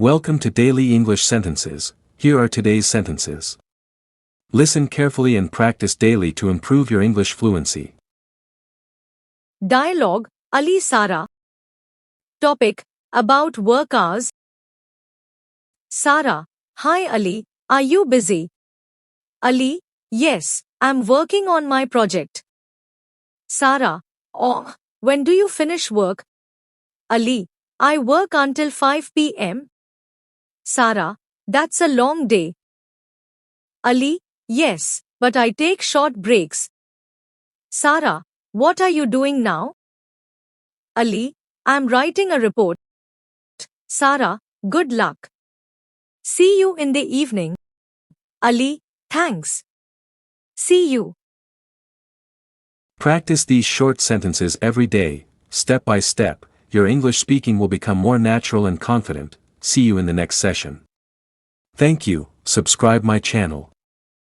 Welcome to Daily English Sentences. Here are today's sentences. Listen carefully and practice daily to improve your English fluency. Dialogue, Ali Sara. Topic, about work hours. Sara, hi Ali, are you busy? Ali, yes, I'm working on my project. Sara, oh, when do you finish work? Ali, I work until 5 p.m. Sara, that's a long day. Ali, yes, but I take short breaks. Sara, what are you doing now? Ali, I'm writing a report. Sara, good luck. See you in the evening. Ali, thanks. See you. Practice these short sentences every day, step by step. Your English speaking will become more natural and confident. See you in the next session. Thank you. Subscribe my channel.